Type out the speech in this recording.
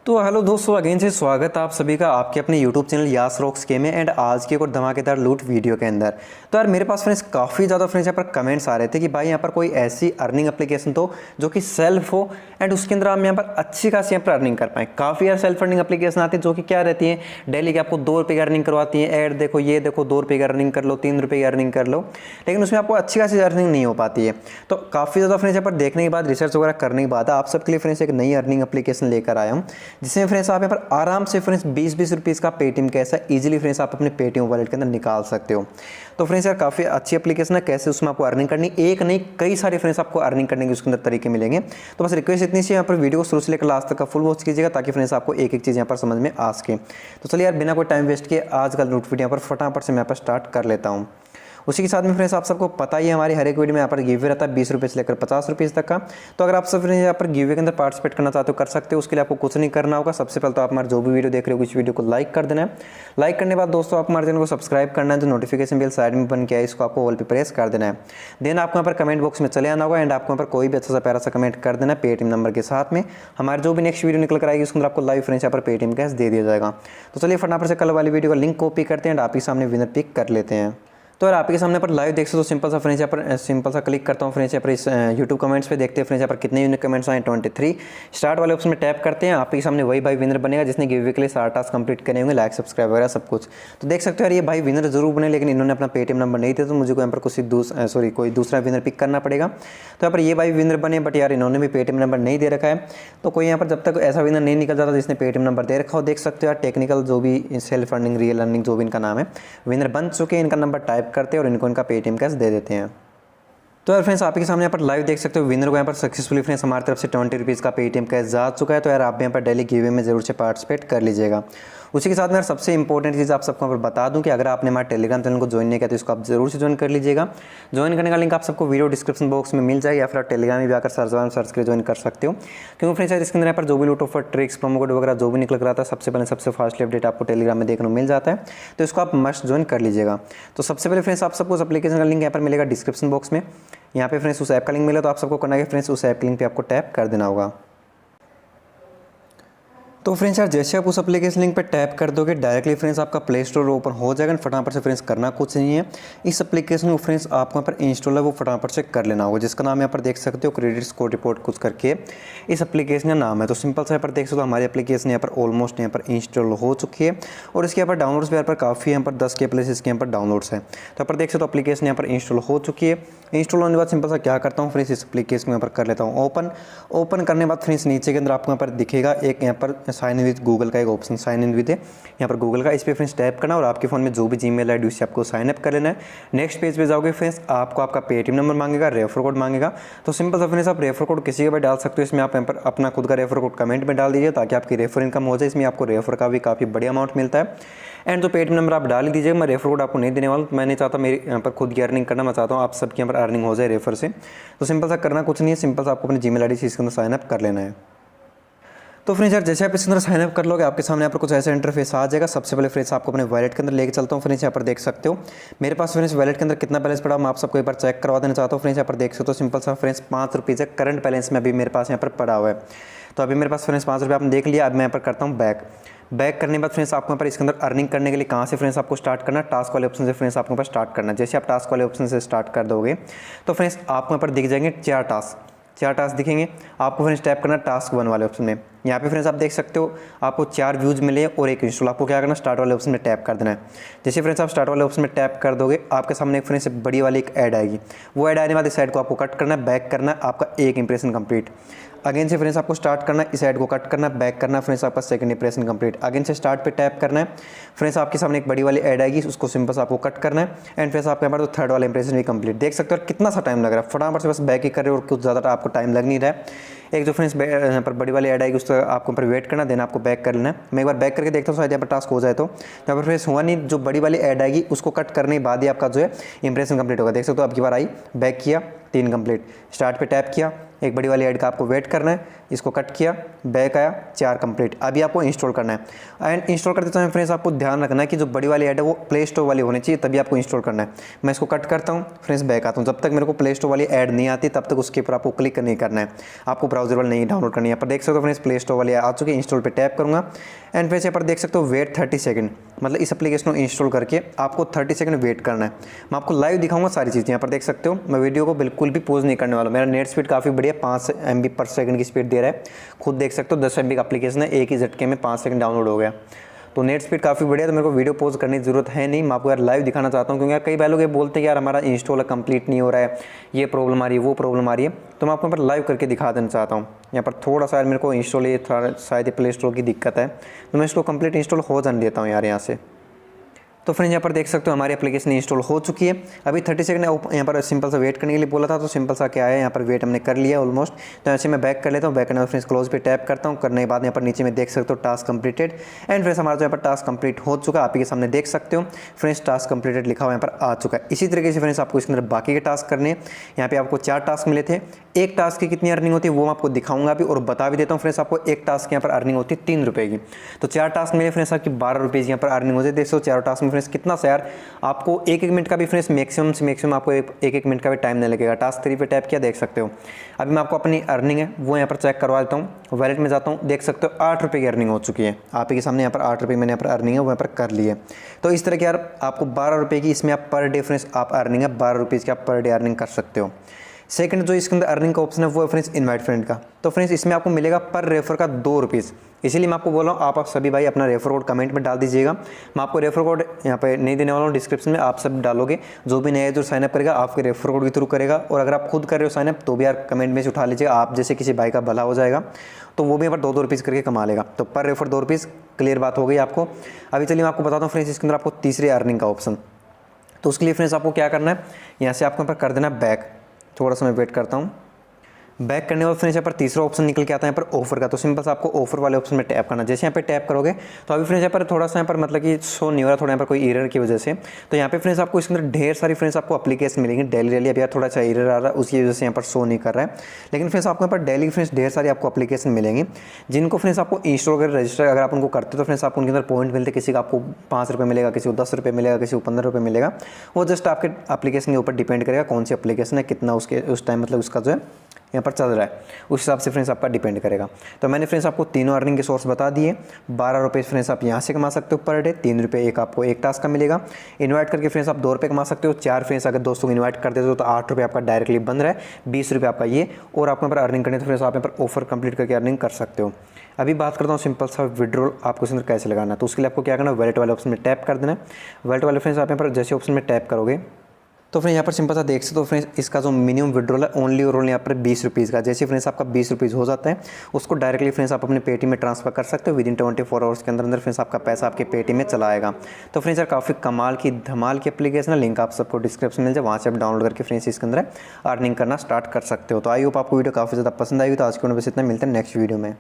तो हेलो दोस्तों, अगेन से स्वागत है आप सभी का आपके अपने यूट्यूब चैनल यास रॉक्स के में एंड आज की एक और धमाकेदार लूट वीडियो के अंदर। तो यार मेरे पास फ्रेंड्स काफ़ी ज़्यादा फ्रेंड्स यहाँ पर कमेंट्स आ रहे थे कि भाई यहाँ पर कोई ऐसी अर्निंग एप्लीकेशन तो जो कि सेल्फ हो एंड उसके अंदर हम यहाँ पर अच्छी खासी यहाँ पर अर्निंग कर पाएँ। काफ़ी यार सेल्फ अर्निंग एप्लीकेशन आती है जो कि क्या रहती है, डेली की आपको 2 रुपये की अर्निंग करवाती है। ऐड देखो, ये देखो 2 रुपये की अर्निंग कर लो, 3 रुपये की अर्निंग कर लो, लेकिन उसमें आपको अच्छी खासी अर्निंग नहीं हो पाती है। तो काफ़ी ज़्यादा फ्रेंड्स यहाँ पर देखने के बाद, रिसर्च वगैरह करने के बाद आप सबके लिए फ्रेंड्स एक नई अर्निंग एप्लीकेशन लेकर आया हूँ, जिसमें फ्रेंड्स आप पर आराम से फ्रेंड्स 20-20 रुपीज़ का पेटीएम कैश है इजीली फ्रेंड्स आप अपने पेटीएम वॉलेट के अंदर निकाल सकते हो। तो फ्रेंड्स यार काफ़ी अच्छी एप्लीकेशन है, कैसे उसमें आपको अर्निंग करनी, एक नहीं कई सारे फ्रेंड्स आपको अर्निंग करने के उसके अंदर तरीके मिलेंगे। तो बस रिक्वेस्ट इतनी सी, यहाँ पर वीडियो को शुरू से लेकर लास्ट तक का फुल वॉच कीजिएगा ताकि फ्रेंड्स आपको एक एक चीज़ यहाँ पर समझ में आ सके। तो चलिए यार बिना कोई टाइम वेस्ट किए आज का लूट वीडियो यहाँ पर फटाफट से मैं यहाँ पर स्टार्ट कर लेता हूँ। उसी के साथ में फ्रेंड्स आप सबको पता ही है हमारी हर एक वीडियो में यहाँ पर गिव रहता है 20 रुपये से लेकर 50 रुपये तक का। तो अगर आप सब फ्रेंड्स यहाँ पर गिव के अंदर पार्टिसिपेट करना चाहते हो कर सकते हो। उसके लिए आपको कुछ नहीं करना होगा। सबसे पहले तो आप हमारे जो भी वीडियो देख रहे हो इस वीडियो को लाइक कर देना है। लाइक करने के बाद दोस्तों आप हमारे चैनल को सब्सक्राइब करना है, जो नोटिफिकेशन बेल साइड में बन के है इसको आपको ऑल पे प्रेस कर देना है। देन आपको यहाँ पर कमेंट बॉक्स में चले आना होगा एंड आपको यहाँ पर कोई भी अच्छा सा प्यारा सा कमेंट कर देना है पेटीएम नंबर के साथ में। हमारे जो भी नेक्स्ट वीडियो निकल कर आएगी उसके अंदर आपको लाइव फ्रेंड्स यहाँ पर पेटीएम कैश दे दिया जाएगा। तो चलिए फटाफट से कल वाली वीडियो का लिंक कॉपी करते हैं एंड आपके सामने विनर पिक कर लेते हैं। तो यार आपके सामने पर लाइव देख सकते हो, सिंपल सा फ्रेंड्स यहाँ पर सिंपल सा क्लिक करता हूँ फ्रेंड्स यहाँ पर इस यूट्यूब कमेंट्स पे देखते हैं फ्रेंड्स यहाँ पर कितने यूनिक कमेंट्स आए। 23 स्टार्ट वाले ऑप्शन में टैप करते हैं, आपके सामने वही भाई विनर बनेगा जिसने गिव के लिए 4 टास्क कंप्लीट करने होंगे, लाइक सब्सक्राइब वगैरह सब कुछ। तो देख सकते हो यार ये भाई विनर जरूर बने, लेकिन इन्होंने अपना पेटीएम नंबर नहीं दिया तो मुझे यहाँ पर कोई दूसरा विनर पिक करना पड़ेगा। तो यहाँ पर ये भाई विनर बने बट यार इन्होंने भी पेटीएम नंबर नहीं दे रखा है। तो कोई यहाँ पर जब तक ऐसा विनर नहीं निकल जाता जिसने पेटीएम नंबर दे रखा हो, देख सकते हो यार टेक्निकल जो भी सेल्फ अर्निंग रियल अर्निंग जो भी इनका नाम है, विनर बन चुके हैं, इनका नंबर टाइप करते हैं और इनको इनका पेटीएम कैश दे देते हैं। तो यार फ्रेंड्स आपके सामने यहाँ पर लाइव देख सकते हो विनर को यहाँ पर सक्सेसफुली फ्रेंड्स हमारी तरफ से 20 रुपीज़ का पेटीएम कैश जा चुका है। तो यार आप यहाँ पर डेली गिवे में जरूर से पार्टिसिपेट कर लीजिएगा। उसी के साथ में यार सबसे इंपॉर्टेंट चीज़ आप सबको यहाँ पर बता दूं कि अगर आपने हमारे टेलीग्राम चैनल को ज्वाइन नहीं किया तो इसको आप जरूर से ज्वाइन कर लीजिएगा। ज्वाइन करने का लिंक आप सबको वीडियो डिस्क्रिप्शन बॉक्स में मिल जाएगा या फिर आप टेलीग्राम में जाकर सर्च करके ज्वाइन कर सकते हो। क्योंकि फ्रेंड्स इसके अंदर यहाँ पर जो भी लूट ऑफर ट्रिक्स प्रोमो कोड वगैरह जो भी निकल रहा था सबसे पहले सबसे फास्टली अपडेट आपको टेलीग्राम में देखने को मिल जाता है। तो इसको आप मस्ट ज्वाइन कर लीजिएगा। तो सबसे पहले फ्रेंड्स आप सबको उस एप्लीकेशन का लिंक यहाँ पर मिलेगा डिस्क्रिप्शन बॉक्स में। यहाँ पे फ्रेंड्स उस ऐप का लिंक मिला तो आप सबको करना है फ्रेंड्स उस ऐप के लिंक पे आपको टैप कर देना होगा। तो फ्रेंड्स यार जैसे आप उस एप्लीकेशन लिंक पे टैप कर दोगे डायरेक्टली फ्रेंड्स आपका प्ले स्टोर ओपन हो जाएगा। फटाफट से फ्रेंड्स करना कुछ नहीं है, इस एप्लीकेशन को फ्रेंड्स आपको यहाँ पर इंस्टॉल है वो फटाफट से कर लेना होगा, जिसका नाम यहाँ पर देख सकते हो क्रेडिट स्कोर रिपोर्ट कुछ करके इस एप्लीकेशन का नाम है। तो सिंपल से यहाँ पर देख सकते हो हमारी एप्लीकेशन यहाँ पर ऑलमोस्ट यहाँ पर इंस्टॉल हो चुकी है और इसके यहाँ पर डाउनलोड्स भी यहाँ पर काफ़ी यहाँ पर 10 के प्लेस इसके यहाँ पर डाउनलोड्स है। तो यहाँ पर देख सकते हो एप्लीकेशन यहाँ पर इंस्टॉल हो चुकी है। इंस्टॉल होने के बाद सिंपल सा क्या करता हूँ फ्रेंड्स इस एप्लीकेशन को यहाँ पर कर लेता हूँ ओपन करने के बाद फ्रेंड्स नीचे के अंदर आपको यहाँ पर दिखेगा एक यहाँ पर साइन इन विद गूगल का एक ऑप्शन, साइन इन विद है यहाँ पर गूगल का, इस पे फ्रेंड्स टैप करना और आपके फ़ोन में जो भी जीमेल आईडी उससे आपको साइन अप कर लेना है। नेक्स्ट पेज पे जाओगे फ्रेंड्स आपको आपका पेटीएम नंबर मांगेगा, रेफर कोड मांगेगा। तो सिंपल सा फ्रेंड्स आप रेफर कोड किसी के भी डाल सकते हो, इसमें आप यहाँ पर अपना खुद का रेफर कोड कमेंट में डाल दीजिए ताकि आपकी रेफर इनकम हो जाए। इसमें आपको रेफर का भी काफ़ी बढ़िया अमाउंट मिलता है। एंड जो पेटीएम नंबर आप डाल ही दीजिएगा, मैं रेफर कोड आपको नहीं देने वाला, मैं नहीं चाहता मेरी यहाँ पर खुद की अर्निंग करना, मैं चाहता हूँ आप सबकी यहाँ पर अर्निंग हो जाए रेफर से। तो सिंपल सा करना कुछ नहीं है, सिंपल सा आपको अपनी जीमेल आईडी से इसके अंदर साइन अप कर लेना है। तो फ्रेंड्स यार जैसे आप इसके अंदर साइन अप कर लोगे आपके सामने यहाँ पर कुछ ऐसा इंटरफेस आ जाएगा। सबसे पहले फ्रेंड्स आपको अपने वॉलेट के अंदर लेके चलता हूँ। फ्रेंड्स यहाँ पर देख सकते हो मेरे पास फ्रेंड्स वॉलेट के अंदर कितना बैलेंस पड़ा मैं आप सबको एक बार चेक करवा देना चाहता हूँ। फ्रेंड्स यहाँ पर देख सकते हो सिंपल सा फ्रेंड्स 5 रुपये करंट बैलेंस में अभी मेरे पास यहाँ पर पड़ा हुआ है। तो अभी मेरे पास फ्रेंड्स 5 रुपये आपने देख लिया। अब मैं यहाँ पर करता हूँ बैक करने के बाद फ्रेंड्स आपको यहाँ पर इसके अंदर अर्निंग करने के लिए कहाँ से फ्रेंड्स आपको स्टार्ट करना है, टास्क वाले ऑप्शन से फ्रेंड्स आपको यहाँ पर स्टार्ट करना है। जैसे आप टास्क वाले ऑप्शन से स्टार्ट कर दोगे तो फ्रेंड्स आपको यहाँ पर दिख जाएंगे 4 टास्क दिखेंगे। आपको फ्रेंड्स टैप करना टास्क 1 वाले ऑप्शन में। यहाँ पे फ्रेंड्स आप देख सकते हो आपको 4 व्यूज़ मिले और 1 इंस्टॉल। आपको क्या करना स्टार्ट वाले ऑप्शन में टैप कर देना है। जैसे फ्रेंड्स आप स्टार्ट वाले ऑप्शन में टैप कर दोगे आपके सामने एक फ्रेंड्स बड़ी वाली एक ऐड आएगी। वो ऐड आने वाली साइड को आपको कट करना है, बैक करना है, आपका एक इंप्रेशन कंप्लीट। अगेन से फ्रेंड्स आपको स्टार्ट करना है, इस ऐड को कट करना है, बैक करना है, फ्रेंड्स आपका सेकंड इंप्रेशन कंप्लीट। अगेन से स्टार्ट पे टैप करना है, फ्रेंड्स आपके सामने एक बड़ी वाली ऐड आएगी, उसको सिंपल से आपको कट करना है एंड फ्रेंड्स आपके यहाँ पर तो थर्ड वाला इंप्रेशन भी कंप्लीट। देख सकते हो कितना सा टाइम लग रहा है, फटाफट से बस बैक ही कर रहे हो और कुछ ज़्यादा आपको टाइम लग नहीं रहा है। एक जो फ्रेंड्स यहाँ पर बड़ी वाली ऐड आएगी उसको आपको ऊपर वेट करना, देना आपको बैक कर लेना है। मैं एक बार बैक करके देखता हूँ शायद यहाँ पर टास्क हो जाए। तो यहाँ पर फ्रेंड्स हुआ नहीं, जो बड़ी वाली ऐड आएगी उसको कट करने के बाद ही आपका जो है इंप्रेशन कंप्लीट होगा। देख सकते हो अब की बार आई, बैक किया, 3 कंप्लीट, स्टार्ट पे टैप किया, एक बड़ी वाली ऐड का आपको वेट करना है, इसको कट किया, बैक आया, 4 कंप्लीट। अभी आपको इंस्टॉल करना है। एंड इंस्टॉल करते समय फ्रेंड्स आपको ध्यान रखना है कि जो बड़ी वाली ऐड है वो प्ले स्टोर वाली होनी चाहिए, तभी आपको इंस्टॉल करना है। मैं इसको कट करता हूँ फ्रेंड्स, बैक आता हूँ। जब तक मेरे को प्ले स्टोर वाली ऐड नहीं आती तब तक उसके ऊपर आपको क्लिक नहीं करना है, आपको ब्राउजर वाली नहीं डाउनलोड करनी है। पर देख सकते हो फ्रेंड्स प्ले स्टोर वाली आ चुकी है, इंस्टॉल पे टैप करूँगा एंड फ्रेंड्स यहाँ पर देख सकते हो वेट 30 सेकंड, मतलब इस एप्लीकेशन को इंस्टॉल करके आपको 30 सेकंड वेट करना है। मैं आपको लाइव दिखाऊंगा सारी चीज़ें, यहाँ पर देख सकते हो। मैं वीडियो को बिल्कुल भी पॉज नहीं करने वाला, मेरा नेट स्पीड काफ़ी बढ़िया 5 MB पर सेकंड की स्पीड दे रहा है। खुद देख सकते हो 10 MB का एप्लीकेशन है, एक ही झटके में 5 सेकंड डाउनलोड हो गया। तो नेट स्पीड काफ़ी बढ़िया, तो मेरे को वीडियो पॉज करने की जरूरत है नहीं। मैं आपको यार लाइव दिखाना चाहता हूँ, क्योंकि यार कई बार लोग ये बोलते हैं कि यार हमारा इंस्टॉल कंप्लीट नहीं हो रहा है, ये प्रॉब्लम आ रही है, वो प्रॉब्लम आ रही है। तो मैं आपको यहाँ पर लाइव करके दिखा देना चाहता हूँ। यहाँ पर थोड़ा सा यार मेरे को इंस्टॉल ये शायद प्ले स्टोर की दिक्कत है, तो मैं इसको कंप्लीट इंस्टॉल हो जाने देता हूँ यार यहाँ से। तो फ्रेंड्स यहाँ पर देख सकते हो हमारी एप्लीकेशन इंस्टॉल हो चुकी है। अभी 30 सेकंड यहाँ पर सिंपल सा वेट करने के लिए बोला था, तो सिंपल सा क्या है, यहाँ पर वेट हमने कर लिया ऑलमोस्ट। तो ऐसे मैं बैक कर लेता हूँ, बैक करने के बाद फ्रेंड्स क्लोज पे टैप करता हूँ। करने के बाद यहाँ पर नीचे में देख सकते हो टास्क कंप्लीटेड एंड फ्रेंड्स हमारा जो यहाँ पर टास्क कंप्लीट हो चुका है, आप के सामने देख सकते हो फ्रेंड्स टास्क कंप्लीटेड लिखा हुआ यहाँ पर आ चुका है। इसी तरीके से फ्रेंड्स आपको इसके अंदर बाकी के टास्क करने हैं। यहाँ पे आपको 4 टास्क मिले थे, एक टास्क की कितनी अर्निंग होती है वो मैं आपको दिखाऊंगा अभी, और बता भी देता हूँ फ्रेंड्स आपको एक टास्क यहाँ पर अर्निंग होती है 3 रुपये की। तो 4 टास्क मिले फ्रेंड्स आपकी 12 रुपये यहाँ पर अर्निंग होती है। देख सकते हो 4 टास्क में फ्रेंड्स कितना सा यार, आपको एक मिनट का भी फ्रेंड्स मैक्सिमम से मैक्सिमम आपको एक मिनट का भी टाइम नहीं लगेगा। टास्क 3 पे टैप किया, देख सकते हो। अभी मैं आपको अपनी अर्निंग है वो यहाँ पर चेक करवा देता हूँ। वैलेट में जाता हूँ, देख सकते हो 8 रुपये की अर्निंग हो चुकी है। आप ही के सामने यहाँ पर 8 रुपये मैंने यहाँ पर अर्निंग है वो यहाँ पर कर ली है। तो इस तरह की यार आपको 12 रुपये की इसमें आप पर डे फ्रेंड्स आप अर्निंग है 12 रुपीज़ की आप पर डे अर्निंग कर सकते हो। सेकंड जो इसके अंदर अर्निंग का ऑप्शन है वो है फ्रेंड्स इनवाइट फ्रेंड का। तो फ्रेंड्स इसमें आपको मिलेगा पर रेफर का 2 रुपीज़। इसीलिए मैं आपको बोल रहा हूँ आप सभी भाई अपना रेफर कोड कमेंट में डाल दीजिएगा। मैं आपको रेफर कोड यहाँ पे नहीं देने वाला हूँ, डिस्क्रिप्शन में आप सब डालोगे। जो भी नया जो साइनअप करेगा आपके रेफर कोड के थ्रू करेगा, और अगर आप खुद कर रहे हो साइनअप तो भी यार कमेंट में से उठा लीजिएगा, आप जैसे किसी भाई का भला हो जाएगा, तो वो भी यहाँ पर 2-2 रुपीज़ करके कमा लेगा। तो पर रेफर 2 रुपीज़, क्लियर बात हो गई आपको। अभी चलिए मैं आपको बताता हूँ फ्रेंड्स इसके अंदर आपको तीसरी अर्निंग का ऑप्शन। तो उसके लिए फ्रेंड्स आपको क्या करना है, यहाँ से आपको यहाँ पर कर देना बैक। थोड़ा सा मैं वेट करता हूँ। बैक करने के बाद फ्रेंड्स यहाँ पर तीसरा ऑप्शन निकल के आता है यहाँ पर ऑफर का। तो सिंपल सा आपको ऑफर वाले ऑप्शन में टैप करना। जैसे यहाँ पे टैप करोगे तो अभी फ्रेंड्स यहाँ पर थोड़ा सा यहाँ पर मतलब कि शो नहीं हो रहा, थोड़ा यहाँ पर कोई एरर की वजह से। तो यहाँ पे फ्रेंड्स आपको इसके अंदर ढेर सारी फ्रेंड्स आपको एप्लीकेशन मिलेंगी डेली। अभी यार थोड़ा सा एरर आ रहा है, उसकी वजह से यहाँ पर शो नहीं कर रहा है। लेकिन फ्रेंड्स आपको यहाँ पर डेली फ्रेंड्स ढेर सारी आपको एप्लीकेशन मिलेंगी, जिनको फ्रेंड्स आपको इंस्टॉल कर रजिस्टर अगर आप उनको करते तो फ्रेंड्स आपको उनके अंदर पॉइंट मिलते। किसी का आपको 5 रुपये मिलेगा, किसी को 10 रुपये मिलेगा, किसी को 15 रुपये मिलेगा। वो जस्ट आपके एप्लीकेशन के ऊपर डिपेंड करेगा कौन सी एप्लीकेशन है, कितना उसके उस टाइम मतलब उसका जो है यहाँ पर चल रहा है, उस हिसाब से फ्रेंड्स आपका डिपेंड करेगा। तो मैंने फ्रेंड्स आपको तीनों अर्निंग के सोर्स बता दिए। 12 रुपये फ्रेंड्स आप यहाँ से कमा सकते हो पर डे, 3 रुपये एक आपको एक टास्क का मिलेगा। इन्वाइट करके फ्रेंड्स आप 2 रुपये कमा सकते हो। 4 फ्रेंड्स अगर दोस्तों को इन्वाइट कर देते हो तो 8 रुपये आपका डायरेक्टली बन रहा है, 20 रुपये आपका ये। और आपको यहाँ पर अर्निंग करनी है तो फ्रेंड्स आप यहाँ पर ऑफर कंप्लीट करके अर्निंग कर सकते हो। अभी बात करता हूँ सिंपल सा विड्रॉल आपको इसके अंदर कैसे लगाना है। तो उसके लिए आपको क्या करना है, वैलेट वाले ऑप्शन में टैप कर देना है। वैलेट वाले फ्रेंड्स आप यहाँ पर जैसे ऑप्शन में टैप करोगे तो फ्रेंड्स यहाँ पर सिंपल सा देख सकते हो फ्रेंड्स इसका जो मिनिमम विड्रॉल है ओनली और ओनली यहाँ पर 20 रुपीज़ का। जैसे फ्रेंड्स आपका 20 रुपीज़ हो जाता है उसको डायरेक्टली फ्रेंड्स आप अपने पेटीएम में ट्रांसफर कर सकते हो। विदिन 24 आवर्स के अंदर फ्रेंड्स आपका पैसा आपके पेटीएम में चला आएगा। तो फ्रेंड्स यार काफ़ी कमाल की धमाल की एप्लीकेशन है, लिंक आप सबको डिस्क्रिप्शन मिल जाए, वहाँ से आप डाउनलोड करके फ्रेंड्स इसके अंदर अर्निंग करना स्टार्ट कर सकते हो। तो आई होप आपको वीडियो काफ़ी ज़्यादा पसंद आई। तो आज के वीडियो बस इतना, मिलते हैं नेक्स्ट वीडियो में।